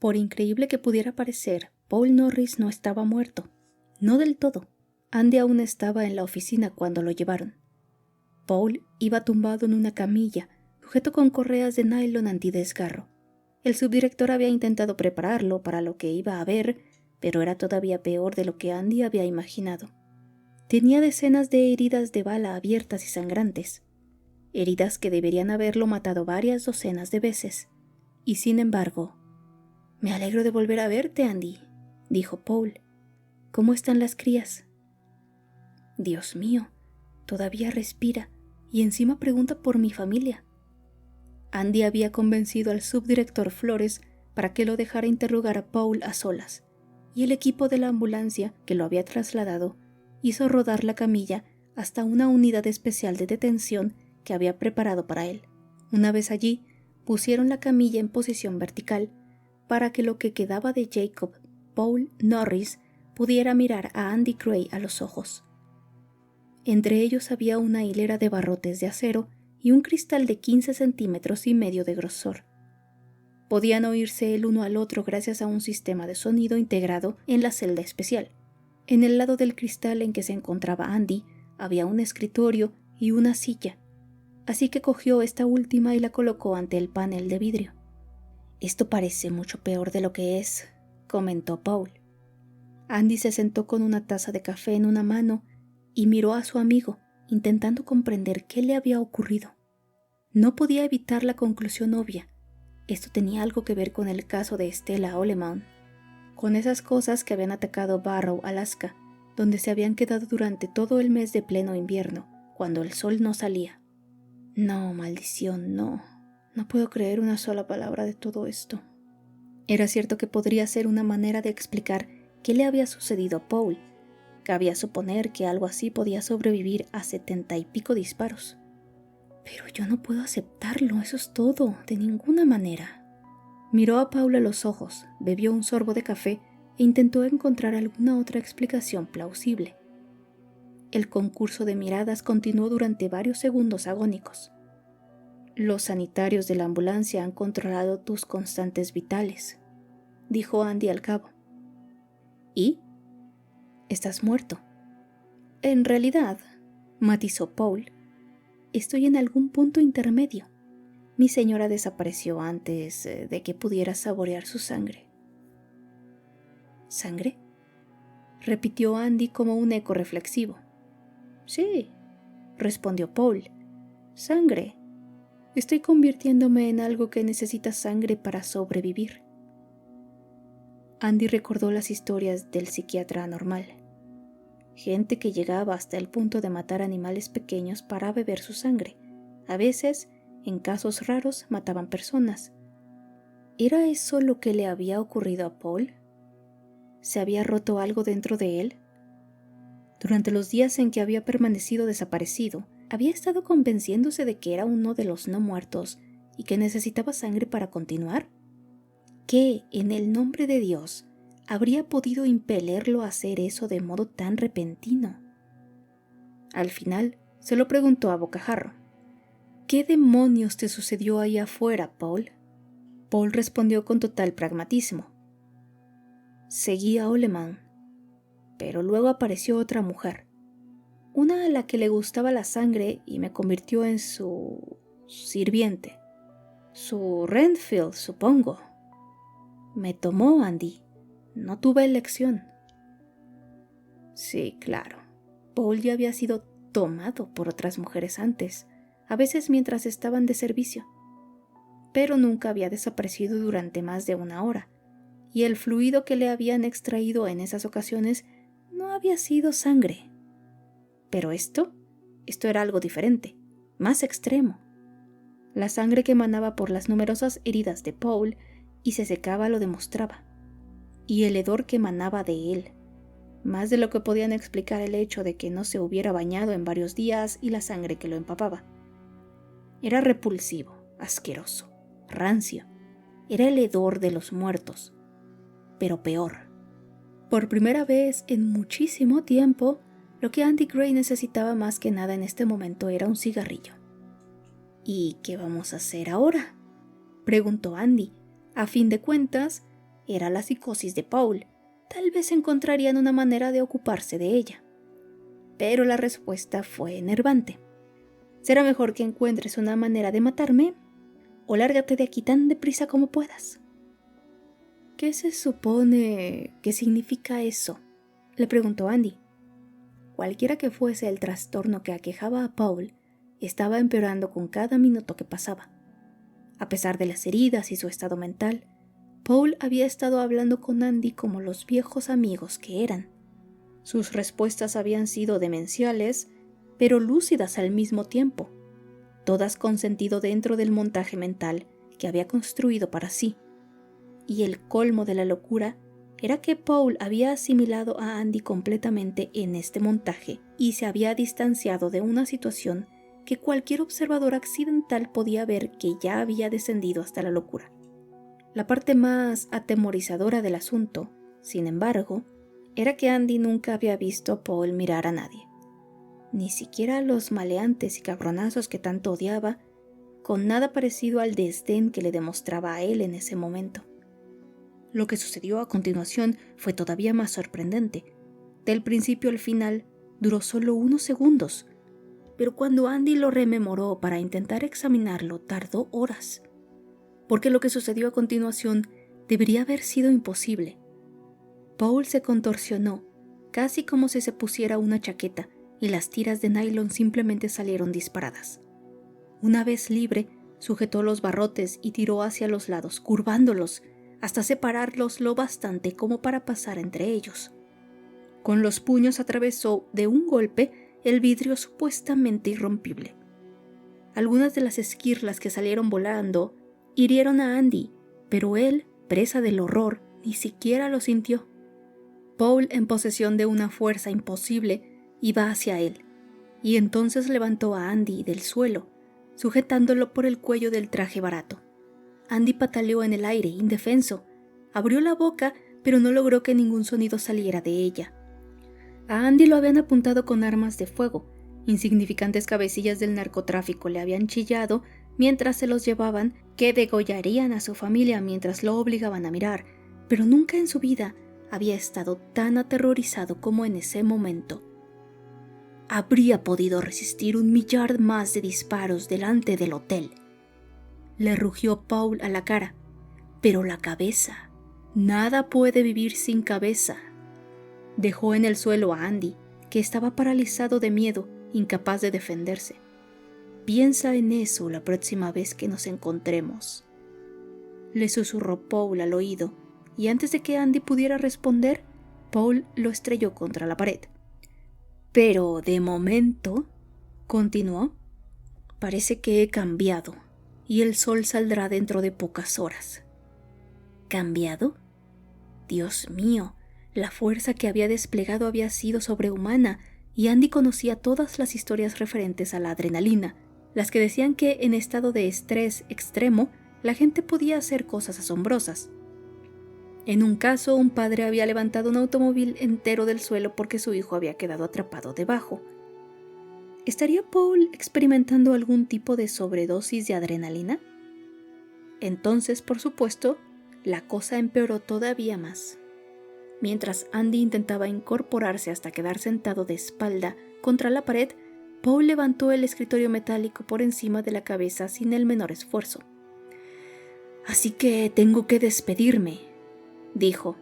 Por increíble que pudiera parecer, Paul Norris no estaba muerto. No del todo. Andy aún estaba en la oficina cuando lo llevaron. Paul iba tumbado en una camilla, sujeto con correas de nylon antidesgarro. El subdirector había intentado prepararlo para lo que iba a ver, pero era todavía peor de lo que Andy había imaginado. Tenía decenas de heridas de bala abiertas y sangrantes, heridas que deberían haberlo matado varias docenas de veces. Y sin embargo, «Me alegro de volver a verte, Andy», dijo Paul. «¿Cómo están las crías?» «Dios mío, todavía respira y encima pregunta por mi familia». Andy había convencido al subdirector Flores para que lo dejara interrogar a Paul a solas, y el equipo de la ambulancia que lo había trasladado hizo rodar la camilla hasta una unidad especial de detención que había preparado para él. Una vez allí, pusieron la camilla en posición vertical para que lo que quedaba de Jacob Paul Norris pudiera mirar a Andy Gray a los ojos. Entre ellos había una hilera de barrotes de acero y un cristal de 15 centímetros y medio de grosor. Podían oírse el uno al otro gracias a un sistema de sonido integrado en la celda especial. En el lado del cristal en que se encontraba Andy había un escritorio y una silla, así que cogió esta última y la colocó ante el panel de vidrio. «Esto parece mucho peor de lo que es», comentó Paul. Andy se sentó con una taza de café en una mano y miró a su amigo, intentando comprender qué le había ocurrido. No podía evitar la conclusión obvia. Esto tenía algo que ver con el caso de Stella Oleman, con esas cosas que habían atacado Barrow, Alaska, donde se habían quedado durante todo el mes de pleno invierno, cuando el sol no salía. «No, maldición, no. No puedo creer una sola palabra de todo esto». Era cierto que podría ser una manera de explicar qué le había sucedido a Paul. Cabía suponer que algo así podía sobrevivir a 70 y pico disparos. «Pero yo no puedo aceptarlo, eso es todo, de ninguna manera». Miró a Paul a los ojos, bebió un sorbo de café e intentó encontrar alguna otra explicación plausible. El concurso de miradas continuó durante varios segundos agónicos. «Los sanitarios de la ambulancia han controlado tus constantes vitales», dijo Andy al cabo. «¿Y? Estás muerto». «En realidad», matizó Paul, «estoy en algún punto intermedio. Mi señora desapareció antes de que pudiera saborear su sangre». «¿Sangre?», repitió Andy como un eco reflexivo. «Sí», respondió Paul, «sangre. Estoy convirtiéndome en algo que necesita sangre para sobrevivir». Andy recordó las historias del psiquiatra anormal. Gente que llegaba hasta el punto de matar animales pequeños para beber su sangre. A veces, en casos raros, mataban personas. ¿Era eso lo que le había ocurrido a Paul? ¿Se había roto algo dentro de él? Durante los días en que había permanecido desaparecido, había estado convenciéndose de que era uno de los no muertos y que necesitaba sangre para continuar. ¿Qué, en el nombre de Dios, habría podido impelerlo a hacer eso de modo tan repentino? Al final, se lo preguntó a bocajarro. «¿Qué demonios te sucedió ahí afuera, Paul?» Paul respondió con total pragmatismo. «Seguí a Oleman, pero luego apareció otra mujer, una a la que le gustaba la sangre y me convirtió en su sirviente. Su Renfield, supongo. Me tomó, Andy. No tuve elección». Sí, claro. Paul ya había sido tomado por otras mujeres antes, a veces mientras estaban de servicio, pero nunca había desaparecido durante más de una hora, y el fluido que le habían extraído en esas ocasiones no había sido sangre. Pero esto era algo diferente, más extremo. La sangre que emanaba por las numerosas heridas de Paul y se secaba lo demostraba, y el hedor que emanaba de él, más de lo que podían explicar el hecho de que no se hubiera bañado en varios días y la sangre que lo empapaba. Era repulsivo, asqueroso, rancio. Era el hedor de los muertos, pero peor. Por primera vez en muchísimo tiempo, lo que Andy Gray necesitaba más que nada en este momento era un cigarrillo. «¿Y qué vamos a hacer ahora?», preguntó Andy. A fin de cuentas, era la psicosis de Paul. Tal vez encontrarían una manera de ocuparse de ella. Pero la respuesta fue enervante. Será mejor que encuentres una manera de matarme o lárgate de aquí tan deprisa como puedas. ¿Qué se supone que significa eso?, le preguntó Andy. Cualquiera que fuese el trastorno que aquejaba a Paul, estaba empeorando con cada minuto que pasaba. A pesar de las heridas y su estado mental, Paul había estado hablando con Andy como los viejos amigos que eran. Sus respuestas habían sido demenciales, pero lúcidas al mismo tiempo, todas con sentido dentro del montaje mental que había construido para sí. Y el colmo de la locura era que Paul había asimilado a Andy completamente en este montaje y se había distanciado de una situación que cualquier observador accidental podía ver que ya había descendido hasta la locura. La parte más atemorizadora del asunto, sin embargo, era que Andy nunca había visto a Paul mirar a nadie, ni siquiera a los maleantes y cabronazos que tanto odiaba, con nada parecido al desdén que le demostraba a él en ese momento. Lo que sucedió a continuación fue todavía más sorprendente. Del principio al final duró solo unos segundos, pero cuando Andy lo rememoró para intentar examinarlo tardó horas, porque lo que sucedió a continuación debería haber sido imposible. Paul se contorsionó, casi como si se pusiera una chaqueta, y las tiras de nylon simplemente salieron disparadas. Una vez libre, sujetó los barrotes y tiró hacia los lados, curvándolos, hasta separarlos lo bastante como para pasar entre ellos. Con los puños atravesó de un golpe el vidrio supuestamente irrompible. Algunas de las esquirlas que salieron volando hirieron a Andy, pero él, presa del horror, ni siquiera lo sintió. Paul, en posesión de una fuerza imposible, iba hacia él, y entonces levantó a Andy del suelo, sujetándolo por el cuello del traje barato. Andy pataleó en el aire, indefenso. Abrió la boca, pero no logró que ningún sonido saliera de ella. A Andy lo habían apuntado con armas de fuego. Insignificantes cabecillas del narcotráfico le habían chillado mientras se los llevaban, que degollarían a su familia mientras lo obligaban a mirar, pero nunca en su vida había estado tan aterrorizado como en ese momento. Habría podido resistir 1 millar más de disparos delante del hotel. Le rugió Paul a la cara. Pero la cabeza. Nada puede vivir sin cabeza. Dejó en el suelo a Andy, que estaba paralizado de miedo, incapaz de defenderse. Piensa en eso la próxima vez que nos encontremos, le susurró Paul al oído, y antes de que Andy pudiera responder, Paul lo estrelló contra la pared. Pero de momento, continuó, parece que he cambiado, y el sol saldrá dentro de pocas horas. ¿Cambiado? Dios mío, la fuerza que había desplegado había sido sobrehumana, y Andy conocía todas las historias referentes a la adrenalina, las que decían que en estado de estrés extremo la gente podía hacer cosas asombrosas. En un caso, un padre había levantado un automóvil entero del suelo porque su hijo había quedado atrapado debajo. ¿Estaría Paul experimentando algún tipo de sobredosis de adrenalina? Entonces, por supuesto, la cosa empeoró todavía más. Mientras Andy intentaba incorporarse hasta quedar sentado de espalda contra la pared, Paul levantó el escritorio metálico por encima de la cabeza sin el menor esfuerzo. «Así que tengo que despedirme», dijo,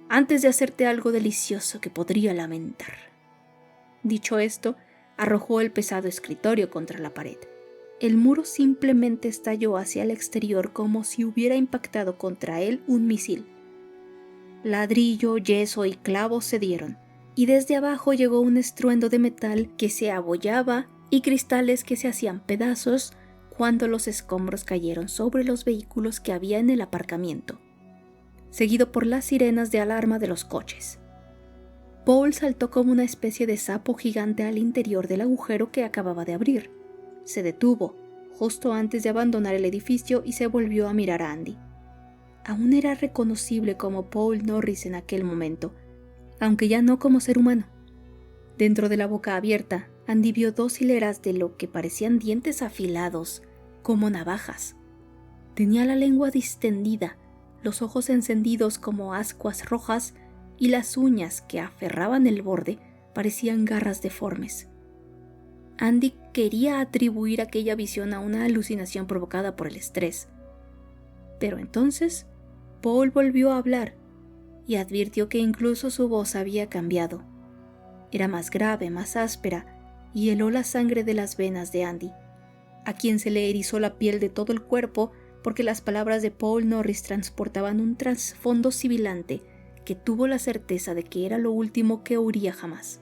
«antes de hacerte algo delicioso que podría lamentar». Dicho esto, arrojó el pesado escritorio contra la pared. El muro simplemente estalló hacia el exterior como si hubiera impactado contra él un misil. Ladrillo, yeso y clavos cedieron, y desde abajo llegó un estruendo de metal que se abollaba y cristales que se hacían pedazos cuando los escombros cayeron sobre los vehículos que había en el aparcamiento, seguido por las sirenas de alarma de los coches. Paul saltó como una especie de sapo gigante al interior del agujero que acababa de abrir. Se detuvo, justo antes de abandonar el edificio, y se volvió a mirar a Andy. Aún era reconocible como Paul Norris en aquel momento, aunque ya no como ser humano. Dentro de la boca abierta, Andy vio 2 hileras de lo que parecían dientes afilados, como navajas. Tenía la lengua distendida, los ojos encendidos como ascuas rojas y las uñas que aferraban el borde parecían garras deformes. Andy quería atribuir aquella visión a una alucinación provocada por el estrés. Pero entonces, Paul volvió a hablar y advirtió que incluso su voz había cambiado. Era más grave, más áspera, y heló la sangre de las venas de Andy, a quien se le erizó la piel de todo el cuerpo porque las palabras de Paul Norris transportaban un trasfondo sibilante que tuvo la certeza de que era lo último que oiría jamás.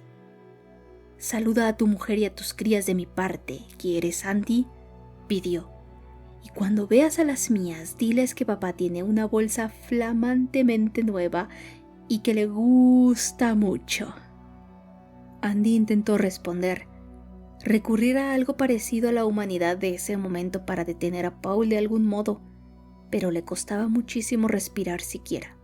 «Saluda a tu mujer y a tus crías de mi parte, ¿quieres, Andy?», pidió. «Y cuando veas a las mías, diles que papá tiene una bolsa flamantemente nueva y que le gusta mucho». Andy intentó responder, recurrir a algo parecido a la humanidad de ese momento para detener a Paul de algún modo, pero le costaba muchísimo respirar siquiera.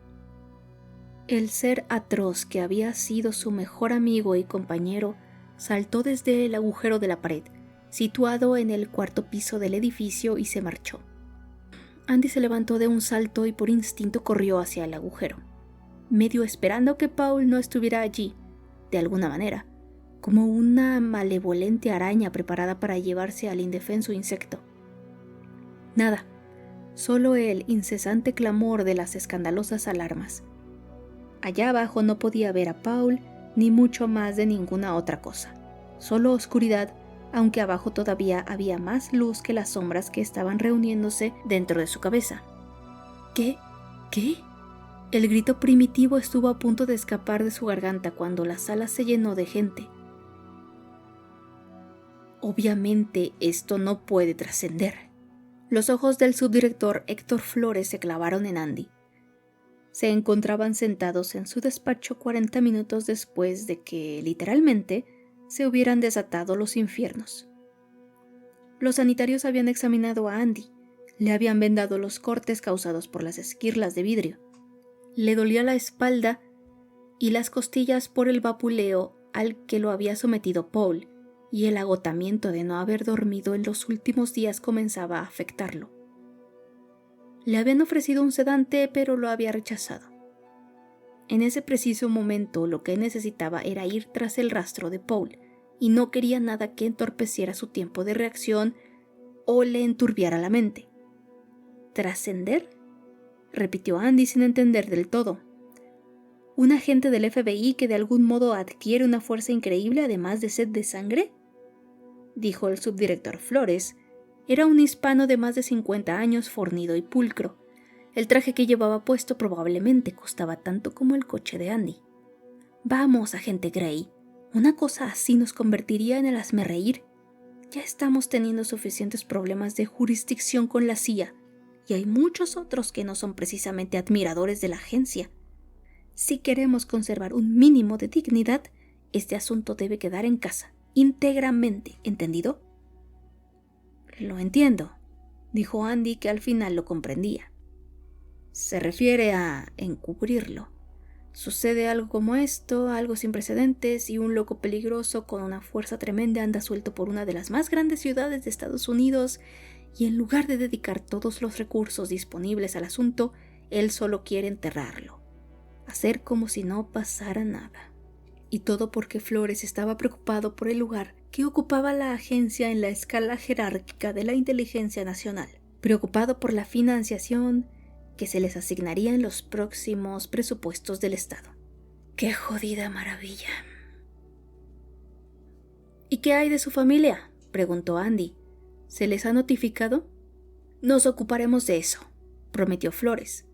El ser atroz que había sido su mejor amigo y compañero saltó desde el agujero de la pared, situado en el cuarto piso del edificio, y se marchó. Andy se levantó de un salto y por instinto corrió hacia el agujero, medio esperando que Paul no estuviera allí, de alguna manera, como una malevolente araña preparada para llevarse al indefenso insecto. Nada, solo el incesante clamor de las escandalosas alarmas. Allá abajo no podía ver a Paul, ni mucho más de ninguna otra cosa. Solo oscuridad, aunque abajo todavía había más luz que las sombras que estaban reuniéndose dentro de su cabeza. ¿Qué? ¿Qué? El grito primitivo estuvo a punto de escapar de su garganta cuando la sala se llenó de gente. Obviamente esto no puede trascender. Los ojos del subdirector Héctor Flores se clavaron en Andy. Se encontraban sentados en su despacho 40 minutos después de que, literalmente, se hubieran desatado los infiernos. Los sanitarios habían examinado a Andy, le habían vendado los cortes causados por las esquirlas de vidrio. Le dolía la espalda y las costillas por el vapuleo al que lo había sometido Paul, y el agotamiento de no haber dormido en los últimos días comenzaba a afectarlo. Le habían ofrecido un sedante, pero lo había rechazado. En ese preciso momento lo que necesitaba era ir tras el rastro de Paul, y no quería nada que entorpeciera su tiempo de reacción o le enturbiara la mente. ¿Trascender?, repitió Andy sin entender del todo. ¿Un agente del FBI que de algún modo adquiere una fuerza increíble además de sed de sangre?, dijo el subdirector Flores. Era un hispano de más de 50 años, fornido y pulcro. El traje que llevaba puesto probablemente costaba tanto como el coche de Andy. «Vamos, agente Gray, una cosa así nos convertiría en el hazmerreír. Ya estamos teniendo suficientes problemas de jurisdicción con la CIA, y hay muchos otros que no son precisamente admiradores de la agencia. Si queremos conservar un mínimo de dignidad, este asunto debe quedar en casa, íntegramente, ¿entendido?» «Lo entiendo», dijo Andy, que al final lo comprendía. «Se refiere a encubrirlo. Sucede algo como esto, algo sin precedentes, y un loco peligroso con una fuerza tremenda anda suelto por una de las más grandes ciudades de Estados Unidos, y en lugar de dedicar todos los recursos disponibles al asunto, él solo quiere enterrarlo, hacer como si no pasara nada. Y todo porque Flores estaba preocupado por el lugar que ocupaba la agencia en la escala jerárquica de la inteligencia nacional, preocupado por la financiación que se les asignaría en los próximos presupuestos del Estado. ¡Qué jodida maravilla! «¿Y qué hay de su familia?», preguntó Andy. «¿Se les ha notificado?» «Nos ocuparemos de eso», prometió Flores.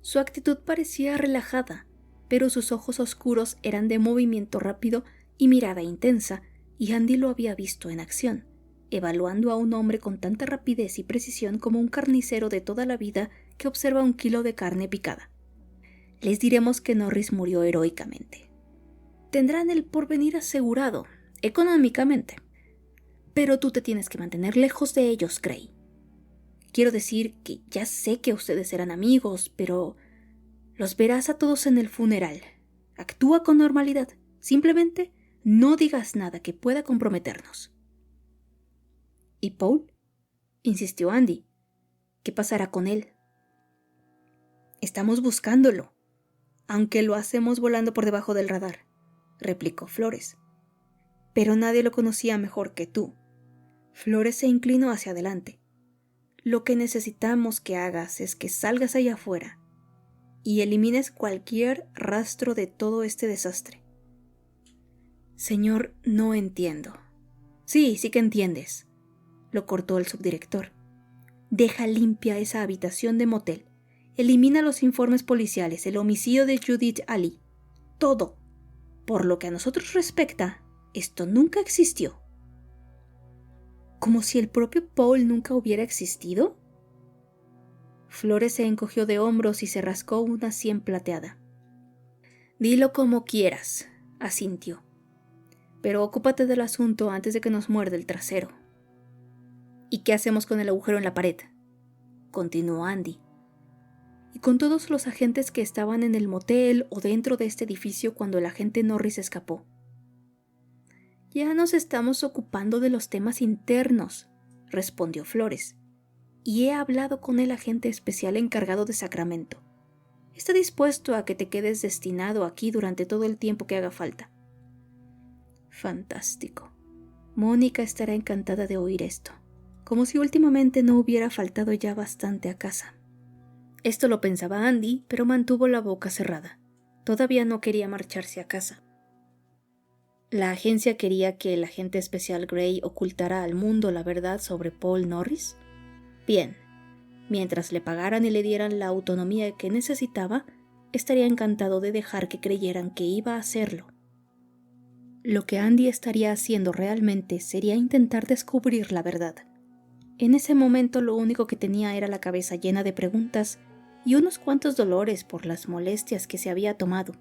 Su actitud parecía relajada, pero sus ojos oscuros eran de movimiento rápido y mirada intensa, y Andy lo había visto en acción, evaluando a un hombre con tanta rapidez y precisión como un carnicero de toda la vida que observa un kilo de carne picada. «Les diremos que Norris murió heroicamente. Tendrán el porvenir asegurado, económicamente. Pero tú te tienes que mantener lejos de ellos, Gray. Quiero decir que ya sé que ustedes eran amigos, pero los verás a todos en el funeral. Actúa con normalidad. Simplemente no digas nada que pueda comprometernos». «¿Y Paul?», insistió Andy. «¿Qué pasará con él?». Estamos buscándolo, aunque lo hacemos volando por debajo del radar, replicó Flores. Pero nadie lo conocía mejor que tú. Flores se inclinó hacia adelante. Lo que necesitamos que hagas es que salgas allá afuera y elimines cualquier rastro de todo este desastre. Señor, no entiendo. Sí que entiendes, lo cortó el subdirector. Deja limpia esa habitación de motel. Elimina los informes policiales, el homicidio de Judith Ali. Todo. Por lo que a nosotros respecta, esto nunca existió. ¿Como si el propio Paul nunca hubiera existido? Flores se encogió de hombros y se rascó una sien plateada. Dilo como quieras, asintió. Pero ocúpate del asunto antes de que nos muerde el trasero. ¿Y qué hacemos con el agujero en la pared?, continuó Andy. Y con todos los agentes que estaban en el motel o dentro de este edificio cuando el agente Norris escapó. Ya nos estamos ocupando de los temas internos, respondió Flores. Y he hablado con el agente especial encargado de Sacramento. Está dispuesto a que te quedes destinado aquí durante todo el tiempo que haga falta. Fantástico. Mónica estará encantada de oír esto, como si últimamente no hubiera faltado ya bastante a casa. Esto lo pensaba Andy, pero mantuvo la boca cerrada. Todavía no quería marcharse a casa. ¿La agencia quería que el agente especial Gray ocultara al mundo la verdad sobre Paul Norris? Bien, mientras le pagaran y le dieran la autonomía que necesitaba, estaría encantado de dejar que creyeran que iba a hacerlo. Lo que Andy estaría haciendo realmente sería intentar descubrir la verdad. En ese momento lo único que tenía era la cabeza llena de preguntas y unos cuantos dolores por las molestias que se había tomado.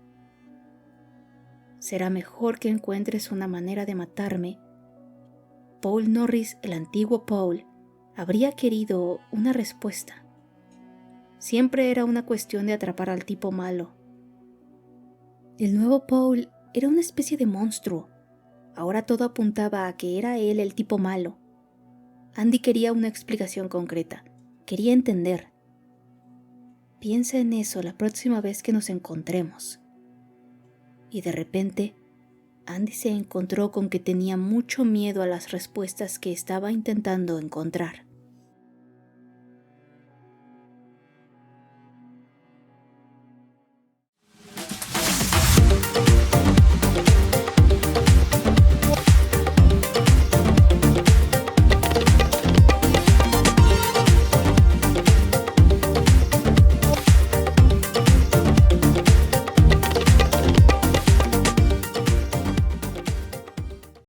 Será mejor que encuentres una manera de matarme. Paul Norris, el antiguo Paul, habría querido una respuesta. Siempre era una cuestión de atrapar al tipo malo. El nuevo Paul era una especie de monstruo. Ahora todo apuntaba a que era él el tipo malo. Andy quería una explicación concreta. Quería entender. Piensa en eso la próxima vez que nos encontremos. Y de repente, Andy se encontró con que tenía mucho miedo a las respuestas que estaba intentando encontrar.